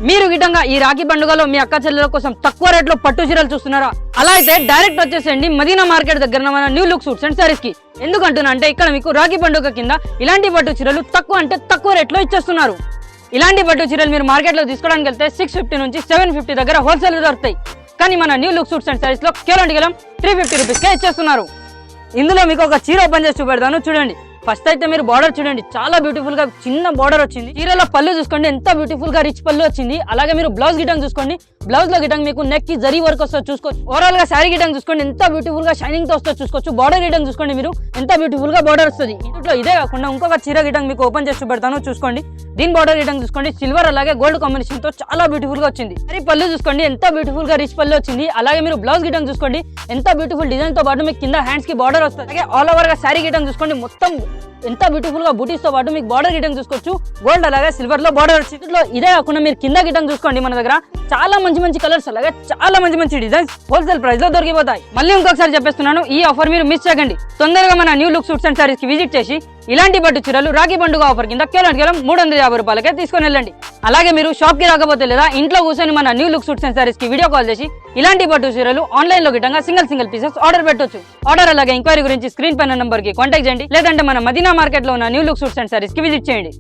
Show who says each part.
Speaker 1: మీరు గిట్టంగా ఈ రాఖీ పండుగలో మీ అక్క చెల్లెల కోసం తక్కువ రేట్లో పట్టు చీరలు చూస్తున్నారా? అలా అయితే డైరెక్ట్ వచ్చేసేయండి మదీనా మార్కెట్ దగ్గర మన new look suits and saris కి. ఎందుకంటున్నా అంటే ఇక్కడ మీకు రాఖీ పండుగ కింద ఇలాంటి పట్టు చీరలు తక్కువ రేట్లో ఇచ్చేస్తున్నారు. ఇలాంటి పట్టు చీరలు మీరు మార్కెట్ లో తీసుకోవడానికి వెళ్తే 650 నుంచి 750 దగ్గర హోల్సేల్ దొరుకుతాయి. కానీ మన new look suits and saris లో కేవలం 350 రూపీస్కే ఇచ్చేస్తున్నారు. ఇందులో మీకు ఒక చీర ఓపెన్ చేసి చూపెడతాను చూడండి. ఫస్ట్ అయితే మీరు బార్డర్ చూడండి, చాలా బ్యూటిఫుల్ గా చిన్న బార్డర్ వచ్చింది. చీరలో పళ్ళు చూసుకోండి ఎంత బ్యూటిఫుల్ గా రిచ్ పళ్ళు వచ్చింది. అలాగే మీరు బ్లౌజ్ గిటంగ్ చూసుకోండి, బ్లౌజ్ లో గిటంగ్ మీకు నెక్ కి జరీ వర్క్ వస్తుంది చూసుకోవచ్చు. ఓవరాల్ గా శారీ గిటంగ్ చూసుకోండి ఎంత బ్యూటిఫుల్ గా షైనింగ్ తో వస్తుంది చూసుకోవచ్చు. బార్డర్ గిటంగ్ చూసుకోండి మీరు ఎంత బ్యూటిఫుల్ గా బార్డర్ వస్తుంది. ఇంట్లో ఇదే కాకుండా ఇంకొక చీర గిటంగ్ మీకు ఓపెన్ చేసి చూపెడతాను చూసుకోండి. దీని బార్డర్ గిటంగ్ చూసుకోండి సిల్వర్ అలాగే గోల్డ్ కాంబినేషన్ తో చాలా బ్యూటిఫుల్ గా వచ్చింది. మరి పళ్ళు చూసుకోండి ఎంత బ్యూటిఫుల్ గా రిచ్ పళ్ళు వచ్చింది. అలాగే మీరు బ్లౌజ్ గిటంగ్ చూసుకోండి ఎంత బ్యూటిఫుల్ డిజైన్ తో పాటు మీకు కింద హ్యాండ్స్ కి బార్డర్ వస్తుంది. అలాగే ఆల్ ఓవర్ గా శారీ గిటంగ్ చూసుకోండి మొత్తం ఎంత బ్యూటిఫుల్ గా బూటీస్ తో పాటు మీకు బార్డర్ గిటంగ్ చూసుకోవచ్చు. గోల్డ్ అలాగే సిల్వర్ లో బార్డర్ వచ్చింది. ఇంట్లో ఇదే కాకుండా మీరు కింద గిటంగ్ చూసుకోండి మన దగ్గర చాలా మంచి కలర్స్ అలాగే చాలా మంచి డిజైన్స్ హోల్సేల్ ప్రైస్ లో దొరికిపోతాయి. మళ్ళీ ఇంకొకసారి చెప్పేస్తున్నాను, ఈ ఆఫర్ మీరు మిస్ చేయకండి. తొందరగా మన new look suits and saris కి విజిట్ చేసి ఇలాంటి పట్టు చీరలు రాఖీ పండుగ ఆఫర్ కింద కేవలం 350 రూపాయలకే తీసుకొని వెళ్ళండి. అలాగే మీరు షాప్ కి రాకపోతే లేదా ఇంట్లో కూర్చొని మన new look suits and saris కి వీడియో కాల్ చేసి ఇలాంటి పట్టు చీరలు ఆన్లైన్ లో గిట్టంగా సింగిల్ పీసెస్ ఆర్డర్ పెట్టొచ్చు. ఆర్డర్ అలాగే ఎంక్వైరీ గురించి స్క్రీన్ పైన నంబర్ కి కాంటాక్ట్ చేయండి, లేదంటే మన మదీనా మార్కెట్ లో ఉన్న new look suits and saris కి విజిట్ చేయండి.